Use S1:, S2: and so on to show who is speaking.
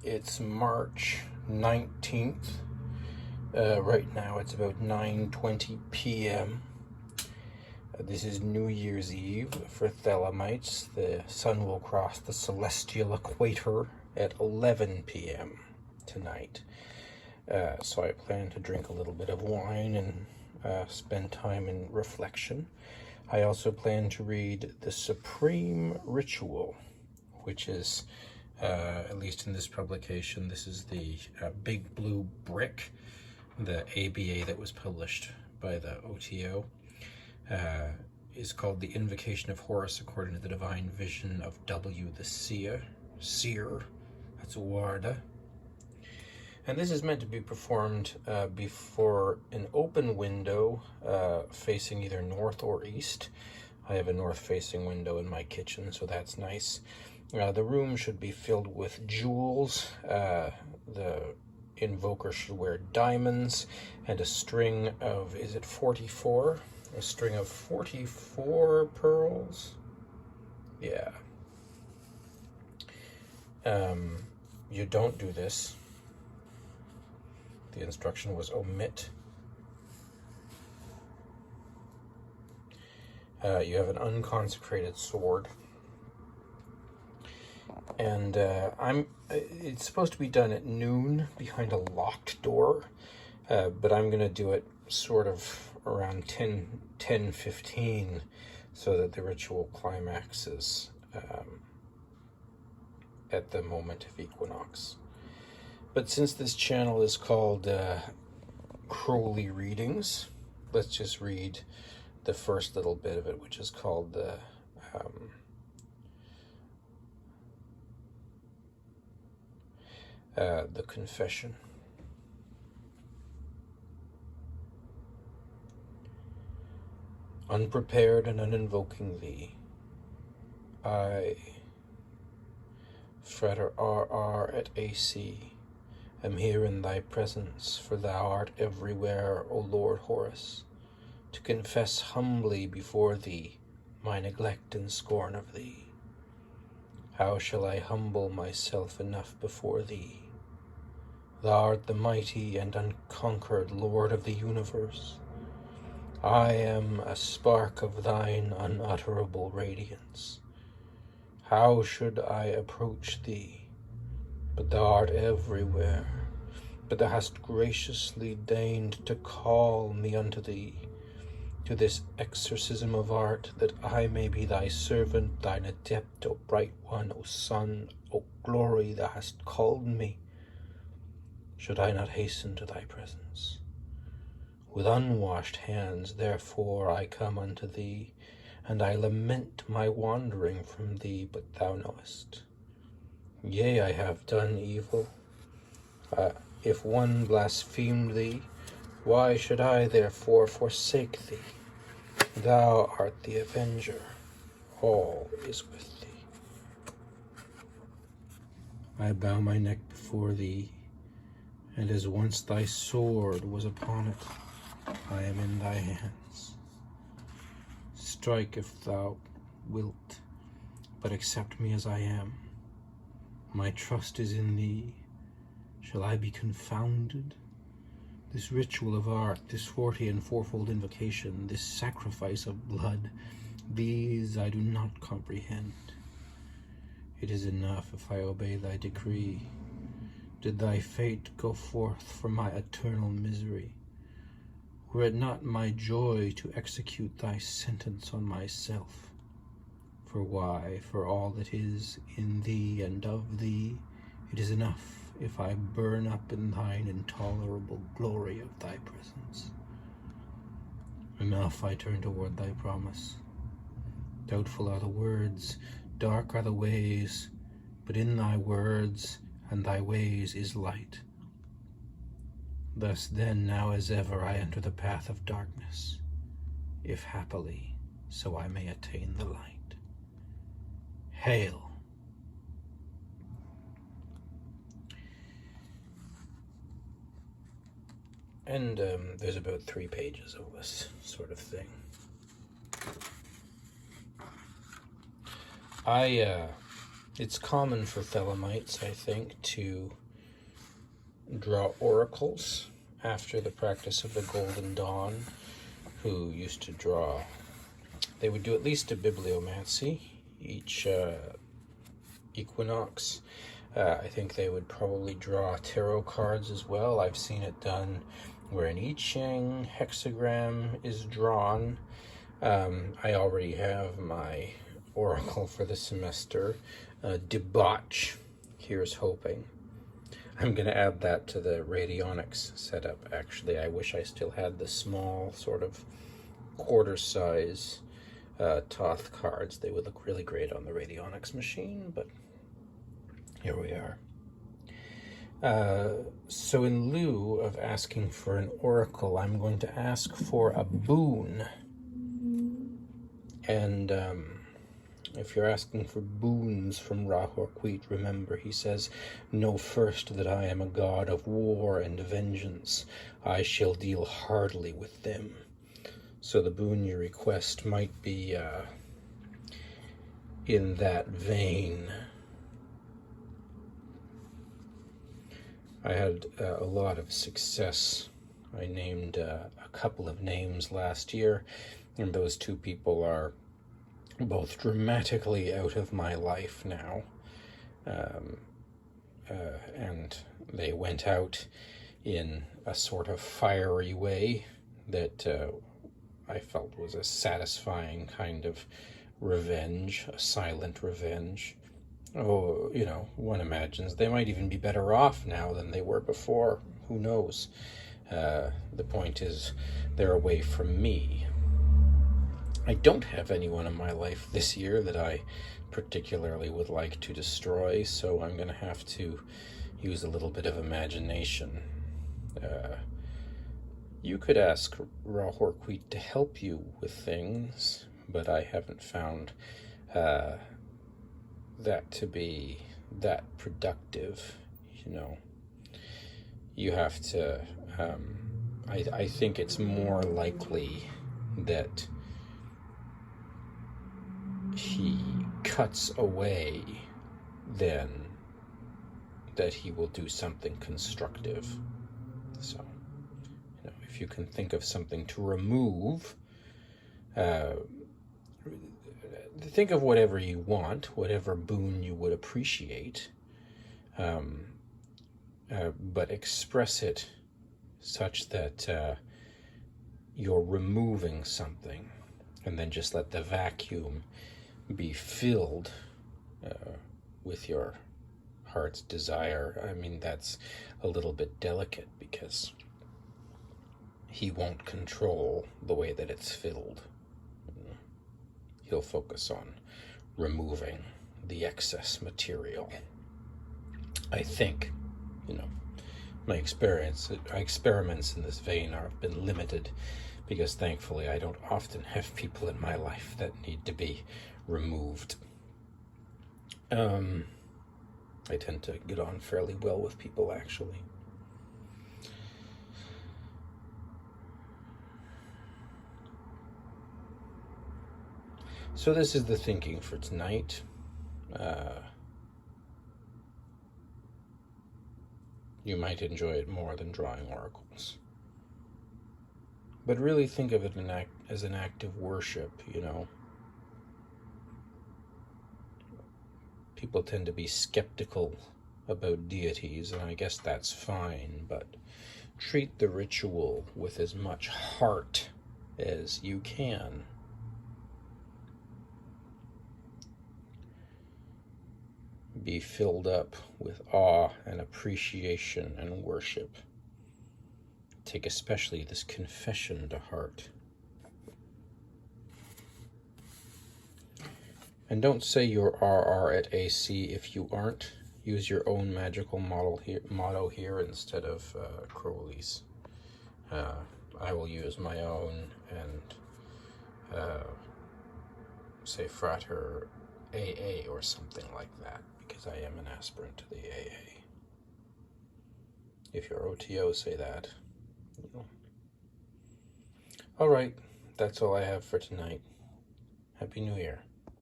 S1: It's March 19th. Right now it's about 9:20 p.m. This is New Year's Eve for Thelemites. The sun will cross the celestial equator at 11 p.m. tonight. So I plan to drink a little bit of wine and spend time in reflection. I also plan to read The Supreme Ritual, which is, at least in this publication, this is the big blue brick, the ABA that was published by the OTO, is called The Invocation of Horus according to the divine vision of W. the Seer. That's Warda. And this is meant to be performed before an open window facing either north or east. I have a north-facing window in my kitchen, so that's nice. The room should be filled with jewels. The invoker should wear diamonds and a string of, is it 44? A string of 44 pearls? Yeah. You don't do this. The instruction was omit. You have an unconsecrated sword. And it's supposed to be done at noon behind a locked door, but I'm going to do it sort of around 10:15 so that the ritual climaxes at the moment of equinox. But since this channel is called Crowley Readings, let's just read the first little bit of it, which is called the Confession. Unprepared and uninvoking thee, I, Frater R.R. at A.C., am here in thy presence, for thou art everywhere, O Lord Horus, to confess humbly before thee my neglect and scorn of thee. How shall I humble myself enough before thee? Thou art the mighty and unconquered Lord of the universe. I am a spark of thine unutterable radiance. How should I approach thee? But thou art everywhere. But thou hast graciously deigned to call me unto thee, to this exorcism of art, that I may be thy servant, thine adept, O bright one, O sun, O glory, thou hast called me. Should I not hasten to thy presence? With unwashed hands, therefore, I come unto thee, and I lament my wandering from thee, but thou knowest. Yea, I have done evil. If one blasphemed thee, why should I therefore forsake thee? Thou art the avenger. All is with thee. I bow my neck before thee, and as once thy sword was upon it, I am in thy hands. Strike if thou wilt, but accept me as I am. My trust is in thee. Shall I be confounded? This ritual of art, this 40 and fourfold invocation, this sacrifice of blood, these I do not comprehend. It is enough if I obey thy decree. Did thy fate go forth for my eternal misery? Were it not my joy to execute thy sentence on myself? For why, for all that is in thee and of thee, it is enough if I burn up in thine intolerable glory of thy presence. Enough I turn toward thy promise. Doubtful are the words, dark are the ways, but in thy words and thy ways is light. Thus then, now as ever, I enter the path of darkness, if happily so I may attain the light. Hail! And there's about 3 pages of this sort of thing. It's common for Thelemites, I think, to draw oracles after the practice of the Golden Dawn, who used to draw. They would do at least a bibliomancy each equinox. I think they would probably draw tarot cards as well. I've seen it done where an I Ching hexagram is drawn. I already have my oracle for the semester, Debauch. Here's hoping. I'm going to add that to the radionics setup, actually. I wish I still had the small, sort of quarter-size Toth cards. They would look really great on the radionics machine, but here we are. So in lieu of asking for an oracle, I'm going to ask for a boon. And if you're asking for boons from Ra-Hoor-Khuit, remember, he says, "Know first that I am a god of war and vengeance. I shall deal hardly with them." So the boon you request might be in that vein. I had a lot of success. I named a couple of names last year, and those two people are both dramatically out of my life now. And they went out in a sort of fiery way that I felt was a satisfying kind of revenge, a silent revenge. Oh, you know, one imagines they might even be better off now than they were before. Who knows? The point is, they're away from me. I don't have anyone in my life this year that I particularly would like to destroy, so I'm going to have to use a little bit of imagination. You could ask Ra-Hoor-Khuit to help you with things, but I haven't found that to be that productive, you know. You have to, I think it's more likely that he cuts away than that he will do something constructive. So, you know, if you can think of something to remove, think of whatever you want, whatever boon you would appreciate, but express it such that you're removing something, and then just let the vacuum be filled with your heart's desire. I mean, that's a little bit delicate because he won't control the way that it's filled. He'll focus on removing the excess material. I think, you know, my experiments in this vein have been limited because thankfully I don't often have people in my life that need to be removed. I tend to get on fairly well with people, actually. So this is the thinking for tonight. You might enjoy it more than drawing oracles. But really think of it as an act of worship, you know. People tend to be skeptical about deities, and I guess that's fine, but treat the ritual with as much heart as you can. Be filled up with awe and appreciation and worship. Take especially this confession to heart. And don't say you're RR at AC if you aren't. Use your own magical motto here instead of Crowley's. I will use my own and say Frater AA or something like that, because I am an aspirant to the AA. If you're OTO, say that. All right, that's all I have for tonight. Happy New Year.